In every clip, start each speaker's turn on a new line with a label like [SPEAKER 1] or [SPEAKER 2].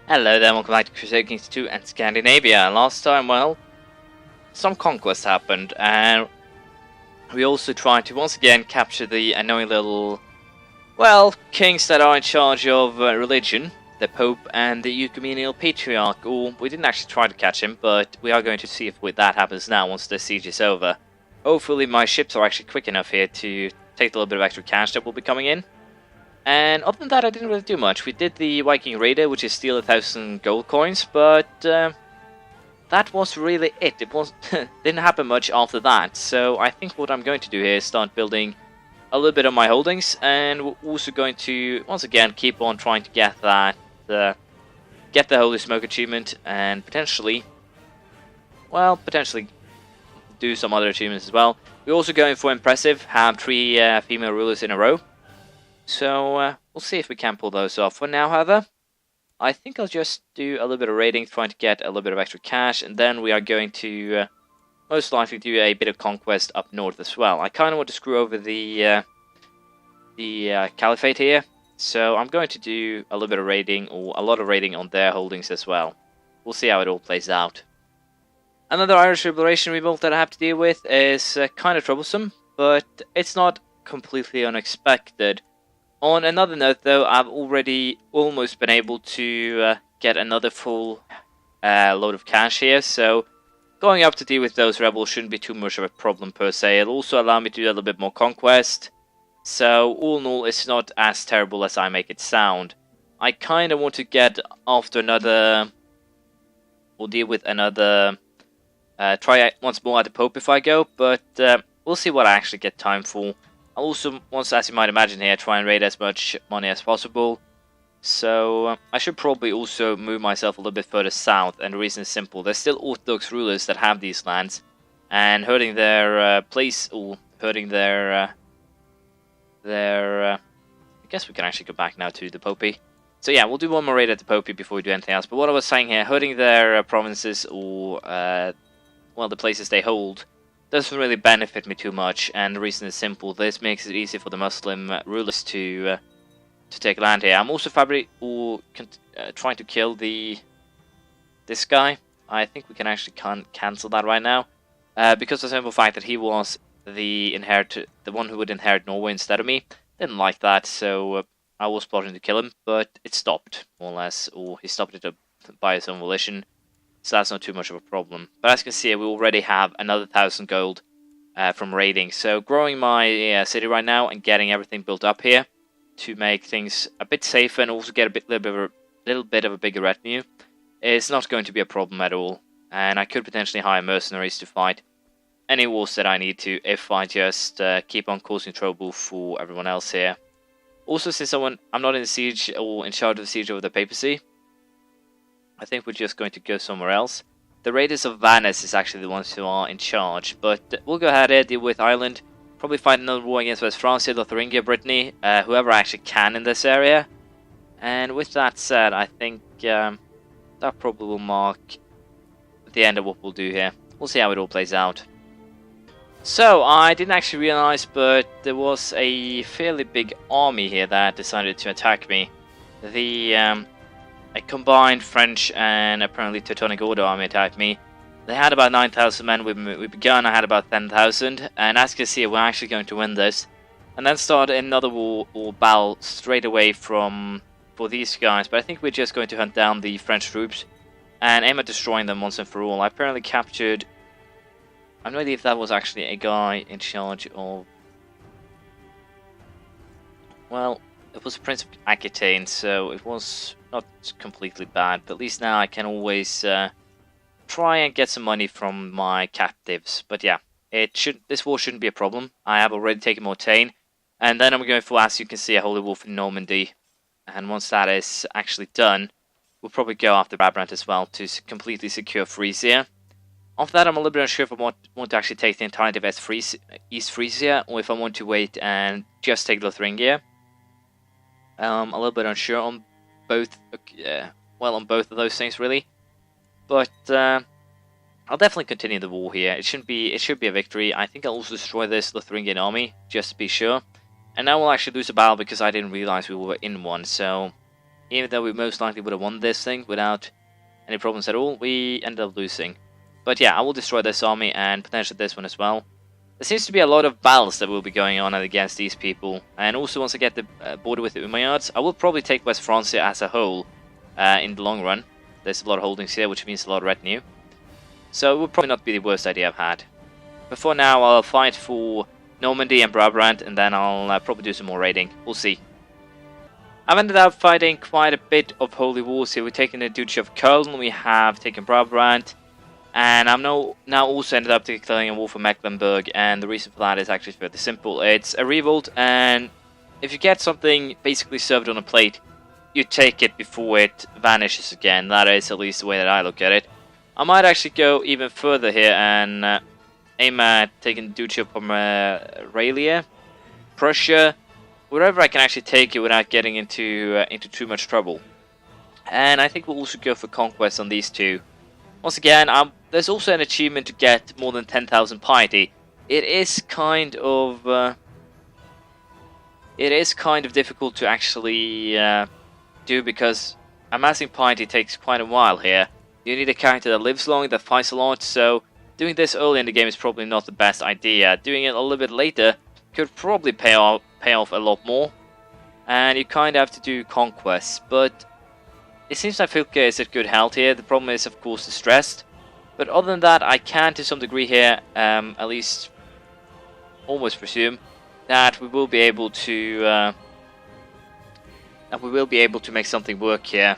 [SPEAKER 1] Hello there, welcome back to Crusader Kings 2 and Scandinavia. Last time, well, some conquest happened, and we also tried to once again capture the annoying little, well, kings that are in charge of religion, the Pope and the Ecumenical Patriarch. Or we didn't actually try to catch him, but we are going to see if that happens now once the siege is over. Hopefully my ships are actually quick enough here to take a little bit of extra cash that will be coming in. And other than that, I didn't really do much. We did the Viking Raider, which is steal 1,000 gold coins, but that was really it. It was didn't happen much after that. So I think what I'm going to do here is start building a little bit of my holdings, and we're also going to once again keep on trying to get that, get the Holy Smoke achievement, and potentially do some other achievements as well. We're also going for impressive, have 3 female rulers in a row. So, we'll see if we can pull those off. For now, however, I think I'll just do a little bit of raiding, trying to get a little bit of extra cash, and then we are going to most likely do a bit of conquest up north as well. I kind of want to screw over the Caliphate here, so I'm going to do a little bit of raiding, or a lot of raiding on their holdings as well. We'll see how it all plays out. Another Irish liberation revolt that I have to deal with is kind of troublesome, but it's not completely unexpected. On another note, though, I've already almost been able to get another full load of cash here, so going up to deal with those rebels shouldn't be too much of a problem per se. It'll also allow me to do a little bit more conquest, so all in all, it's not as terrible as I make it sound. I kind of want to get after another, or deal with another, try once more at the Pope if I go, but we'll see what I actually get time for. I'll also, as you might imagine here, try and raid as much money as possible. So, I should probably also move myself a little bit further south, and the reason is simple. There's still Orthodox rulers that have these lands, and hurting their place, or hurting their I guess we can actually go back now to the Popey. So yeah, we'll do one more raid at the Popey before we do anything else. But what I was saying here, hurting their provinces, or, well, the places they hold, doesn't really benefit me too much, and the reason is simple. This makes it easy for the Muslim rulers to take land here. I'm also trying to kill this guy. I think we can actually cancel that right now, because of the simple fact that he was the one who would inherit Norway instead of me. Didn't like that, so I was plotting to kill him, but it stopped more or less, or he stopped it by his own volition. So that's not too much of a problem. But as you can see, we already have another 1,000 gold from raiding. So growing my city right now and getting everything built up here to make things a bit safer and also get a little bit of a bigger retinue is not going to be a problem at all. And I could potentially hire mercenaries to fight any wars that I need to if I just keep on causing trouble for everyone else here. Also, since I'm not in the siege or in charge of the siege over the papacy, I think we're just going to go somewhere else. The Raiders of Vannes is actually the ones who are in charge, but we'll go ahead and deal with Ireland. Probably fight another war against West Francia, Lotharingia, Brittany, whoever actually can in this area. And with that said, I think that probably will mark the end of what we'll do here. We'll see how it all plays out. So, I didn't actually realize, but there was a fairly big army here that decided to attack me. A combined French and apparently Teutonic Order army attacked me. They had about 9,000 men. We began, I had about 10,000. And as you can see, we're actually going to win this. And then start another war or battle straight away for these guys. But I think we're just going to hunt down the French troops and aim at destroying them once and for all. I apparently captured, I have no idea if that was actually a guy in charge of, well, it was Prince of Aquitaine, so it was not completely bad, but at least now I can always try and get some money from my captives. But yeah, this war shouldn't be a problem. I have already taken Mortain, and then I'm going for, as you can see, a Holy Wolf in Normandy. And once that is actually done, we'll probably go after Brabant as well to completely secure Frisia. After that, I'm a little bit unsure if I want to actually take the entirety of East Frisia, or if I want to wait and just take Lotharingia. A little bit unsure on both, on both of those things really, but I'll definitely continue the war here. It should be a victory. I think I'll also destroy this Lotharingian army just to be sure, and now we'll actually lose a battle because I didn't realize we were in one. So even though we most likely would have won this thing without any problems at all, we ended up losing. But yeah, I will destroy this army and potentially this one as well. There seems to be a lot of battles that will be going on against these people. And also once I get the border with the Umayyads, I will probably take West Francia as a whole in the long run. There's a lot of holdings here, which means a lot of retinue. So it would probably not be the worst idea I've had. But for now, I'll fight for Normandy and Brabant, and then I'll probably do some more raiding. We'll see. I've ended up fighting quite a bit of holy wars here. We've taken the Duchy of Köln, we have taken Brabant, and I'm now also ended up declaring a war for Mecklenburg, and the reason for that is actually fairly simple. It's a revolt, and if you get something basically served on a plate, you take it before it vanishes again. That is at least the way that I look at it. I might actually go even further here and aim at taking the Duchy of Pomerania, Prussia, wherever I can actually take it without getting into too much trouble. And I think we'll also go for conquest on these two. Once again, there's also an achievement to get more than 10,000 piety. It is kind of difficult to actually do, because amassing piety takes quite a while here. You need a character that lives long, that fights a lot, so doing this early in the game is probably not the best idea. Doing it a little bit later could probably pay off a lot more, and you kind of have to do conquests. But it seems like Filka is at good health here. The problem is, of course, the stress. But other than that, I can, to some degree here, at least almost presume that we will be able to make something work here.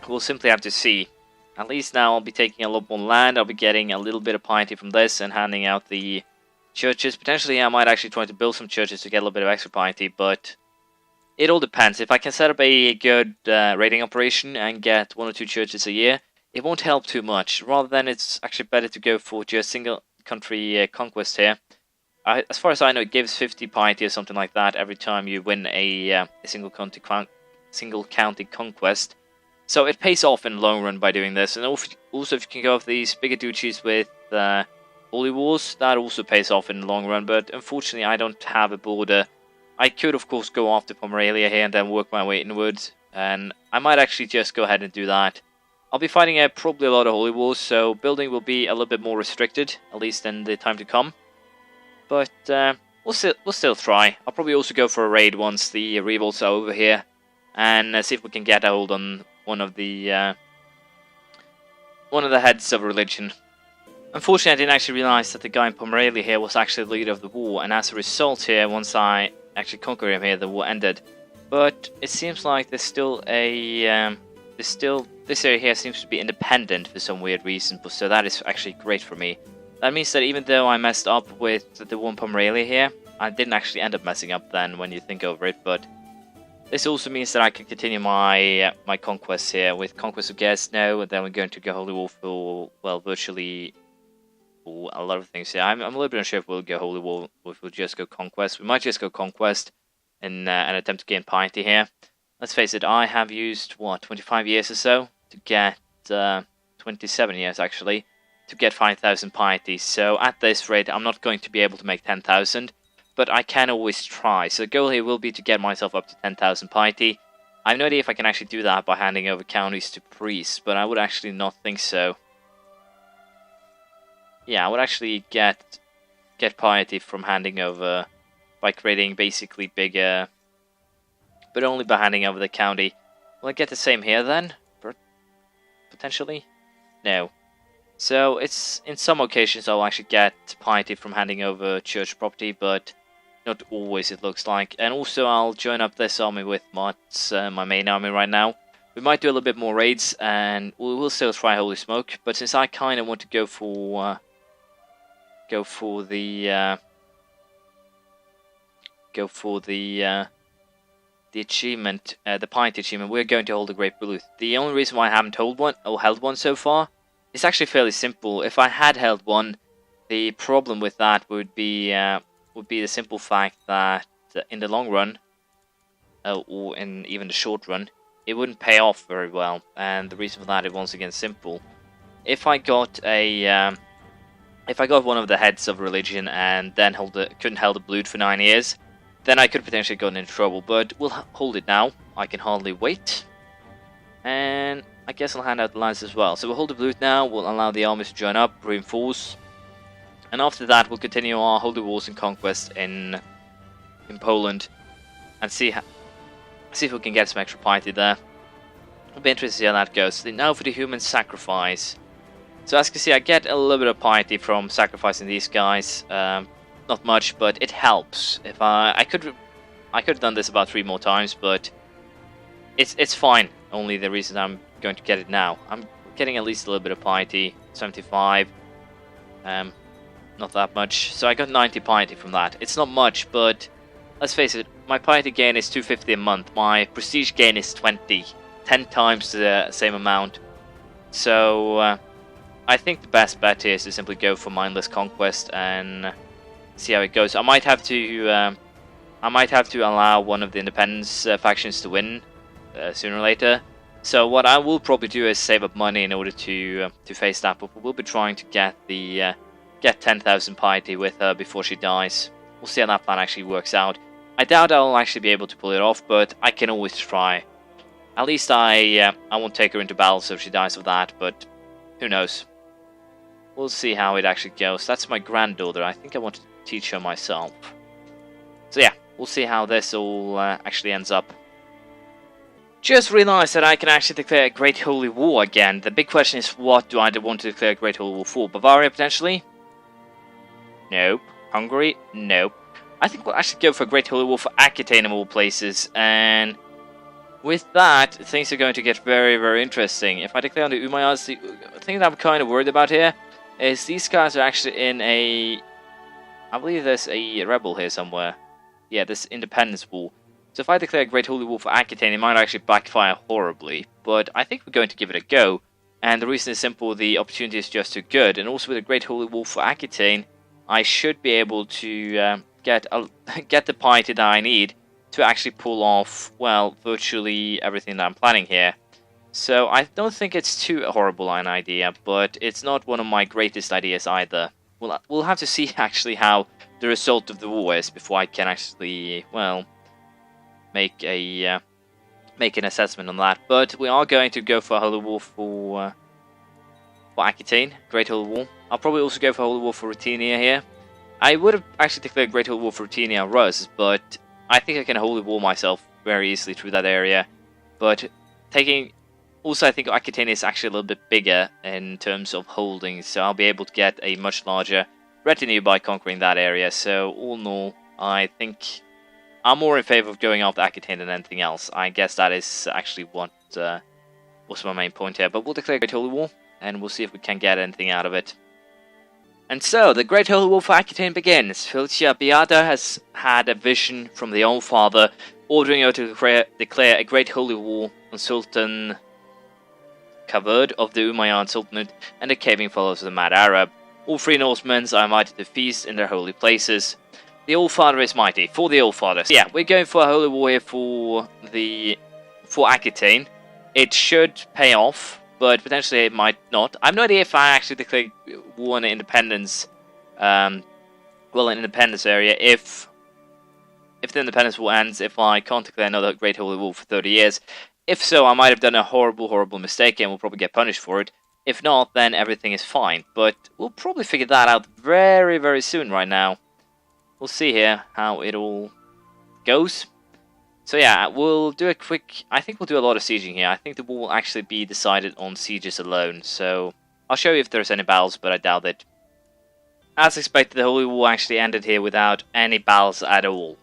[SPEAKER 1] We'll simply have to see. At least now I'll be taking a lot more land. I'll be getting a little bit of piety from this and handing out the churches. Potentially I might actually try to build some churches to get a little bit of extra piety, but it all depends. If I can set up a good raiding operation and get 1 or 2 churches a year, it won't help too much. Rather than, it's actually better to go for just single country conquest here. As far as I know, it gives 50 piety or something like that every time you win a single county conquest. So it pays off in the long run by doing this. And also if you can go for these bigger duchies with holy wars, that also pays off in the long run. But unfortunately I don't have a border. I could of course go after Pomerania here and then work my way inwards. And I might actually just go ahead and do that. I'll be fighting probably a lot of holy wars, so building will be a little bit more restricted, at least in the time to come. But we'll still try. I'll probably also go for a raid once the revolts are over here, and see if we can get a hold on one of the heads of religion. Unfortunately, I didn't actually realize that the guy in Pomerania here was actually the leader of the war, and as a result here, once I actually conquered him here, the war ended. But it seems like there's still a this area here seems to be independent for some weird reason, so that is actually great for me. That means that even though I messed up with the one Pomerania here, I didn't actually end up messing up then when you think over it, but this also means that I can continue my my conquests here with Conquest of Gesno, and then we're going to go Holy War for, well, virtually a lot of things here. I'm a little bit unsure if we'll go Holy War or if we'll just go Conquest. We might just go Conquest in an attempt to gain piety here. Let's face it, I have used, 25 years or so to get, 27 years actually, to get 5,000 piety. So at this rate, I'm not going to be able to make 10,000. But I can always try. So the goal here will be to get myself up to 10,000 piety. I have no idea if I can actually do that by handing over counties to priests, but I would actually not think so. Yeah, I would actually get piety from handing over, by creating basically bigger, but only by handing over the county. Will I get the same here then? Potentially? No. So it's, in some occasions I'll actually get piety from handing over church property, but not always, it looks like. And also I'll join up this army with my main army right now. We might do a little bit more raids, and we'll still try Holy Smoke. But since I kind of want to go for the achievement, the piety achievement, we're going to hold a Great Bluth. The only reason why I haven't held one so far is actually fairly simple. If I had held one, the problem with that would be the simple fact that in the long run, or in even the short run, it wouldn't pay off very well. And the reason for that is once again simple. If I got one of the heads of religion and then couldn't hold a blood for 9 years, then I could potentially go into trouble, but we'll hold it now. I can hardly wait. And I guess I'll hand out the lines as well. So we'll hold the blue now, we'll allow the armies to join up, reinforce. And after that, we'll continue our holy wars and conquest in Poland. And see if we can get some extra piety there. It'll be interesting to see how that goes. Now for the human sacrifice. So as you can see, I get a little bit of piety from sacrificing these guys. Not much, but it helps. If I could have done this about 3 more times, but it's fine. Only the reason I'm going to get it now. I'm getting at least a little bit of piety. 75. Not that much. So I got 90 piety from that. It's not much, but let's face it. My piety gain is 250 a month. My prestige gain is 20. 10 times the same amount. So I think the best bet here is to simply go for mindless conquest and see how it goes. I might have to allow one of the independence factions to win sooner or later. So what I will probably do is save up money in order to face that. But we'll be trying to get the get 10,000 piety with her before she dies. We'll see how that plan actually works out. I doubt I'll actually be able to pull it off, but I can always try. At least I won't take her into battle so if she dies of that, but who knows. We'll see how it actually goes. That's my granddaughter. I think I want to teach her myself. So yeah, we'll see how this all actually ends up. Just realized that I can actually declare a Great Holy War again. The big question is, what do I want to declare a Great Holy War for? Bavaria, potentially? Nope. Hungary? Nope. I think we'll actually go for a Great Holy War for Aquitaine of all places, and with that, things are going to get very, very interesting. If I declare on the Umayyads, the thing that I'm kind of worried about here is these guys are actually in a... I believe there's a rebel here somewhere. Yeah, this independence war. So if I declare a Great Holy War for Aquitaine, it might actually backfire horribly. But I think we're going to give it a go. And the reason is simple, the opportunity is just too good. And also with a Great Holy War for Aquitaine, I should be able to get the piety that I need to actually pull off, well, virtually everything that I'm planning here. So I don't think it's too horrible an idea, but it's not one of my greatest ideas either. We'll have to see actually how the result of the war is before I can actually, well, make an assessment on that. But we are going to go for a Holy War for Aquitaine, Great Holy War. I'll probably also go for a Holy War for Ruthenia here. I would have actually declared Great Holy War for Ruthenia Rus, but I think I can Holy War myself very easily through that area. But also I think Aquitaine is actually a little bit bigger in terms of holdings, so I'll be able to get a much larger retinue by conquering that area. So all in all, I think I'm more in favor of going after Aquitaine than anything else. I guess that is actually what was my main point here. But we'll declare Great Holy War, and we'll see if we can get anything out of it. And so, the Great Holy War for Aquitaine begins. Filcia Beata has had a vision from the All-Father, ordering her to declare a Great Holy War on Sultan Kaverd of the Umayyad Sultanate and the caving followers of the Mad Arab. All 3 Norsemen are invited to feast in their holy places. The All-Father is mighty. For the All-Father. So yeah, we're going for a Holy War here for Aquitaine. It should pay off, but potentially it might not. I have no idea if I actually declare war on independence, an independence area, if the independence war ends, if I can't declare another Great Holy War for 30 years. If so, I might have done a horrible, horrible mistake and we'll probably get punished for it. If not, then everything is fine. But we'll probably figure that out very, very soon right now. We'll see here how it all goes. So yeah, we'll do a quick... I think we'll do a lot of sieging here. I think the war will actually be decided on sieges alone. So I'll show you if there's any battles, but I doubt it. As expected, the Holy War actually ended here without any battles at all.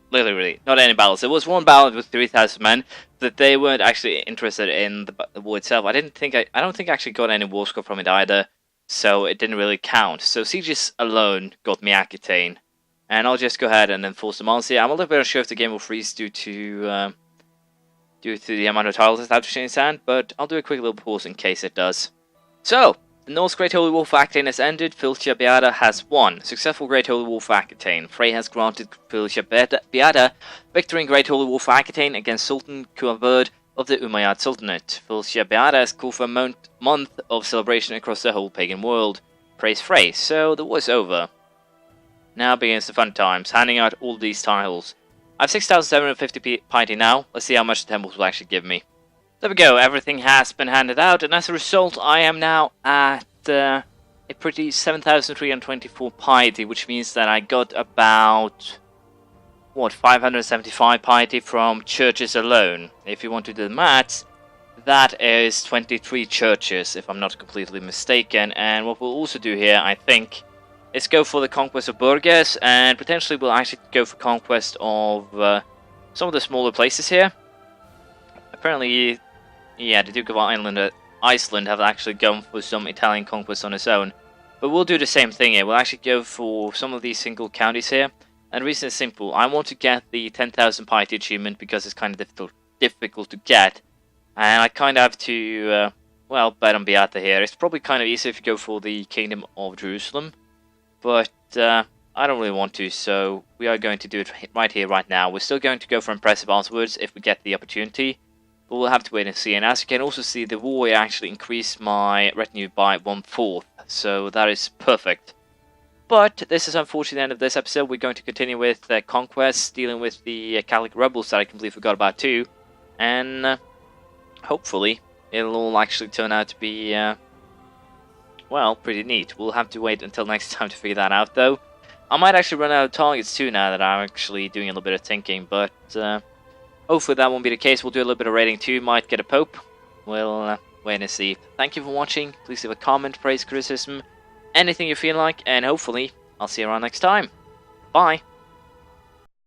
[SPEAKER 1] Literally, not any battles. There was one battle with 3,000 men, but they weren't actually interested in the war itself. I don't think I actually got any war score from it either, so it didn't really count. So sieges alone got me Aquitaine. And I'll just go ahead and enforce the monarchy. I'm a little bit unsure if the game will freeze due to the amount of tiles established in its hand, but I'll do a quick little pause in case it does. So, the Norse Great Holy War for Aquitaine has ended. Filcia Beata has won. Successful Great Holy War for Aquitaine. Frey has granted Filcia Beata victory in Great Holy War for Aquitaine against Sultan Kuaverd of the Umayyad Sultanate. Filcia Beata has called for a month of celebration across the whole pagan world. Praise Frey. So, the war is over. Now begins the fun times, handing out all these tiles. I have 6,750 piety now. Let's see how much the temples will actually give me. There we go, everything has been handed out, and as a result I am now at a pretty 7,324 piety, which means that I got about, what, 575 piety from churches alone. If you want to do the maths, that is 23 churches, if I'm not completely mistaken. And what we'll also do here, I think, is go for the conquest of Burgess, and potentially we'll actually go for conquest of some of the smaller places here. Apparently, yeah, the Duke of Iceland have actually gone for some Italian conquest on his own. But we'll do the same thing here. We'll actually go for some of these single counties here. And the reason is simple. I want to get the 10,000 piety achievement because it's kind of difficult to get. And I kind of have to, well, bet on Beata here. It's probably kind of easy if you go for the Kingdom of Jerusalem. But I don't really want to, so we are going to do it right here, right now. We're still going to go for Impressive afterwards if we get the opportunity. But we'll have to wait and see. And as you can also see, the war actually increased my retinue by 1/4. So that is perfect. But this is unfortunately the end of this episode. We're going to continue with conquests, dealing with the Catholic rebels that I completely forgot about too. And hopefully it'll all actually turn out to be, well, pretty neat. We'll have to wait until next time to figure that out though. I might actually run out of targets too now that I'm actually doing a little bit of thinking. But hopefully that won't be the case. We'll do a little bit of raiding too. Might get a Pope. We'll wait and see. Thank you for watching. Please leave a comment, praise, criticism, anything you feel like. And hopefully I'll see you around next time. Bye.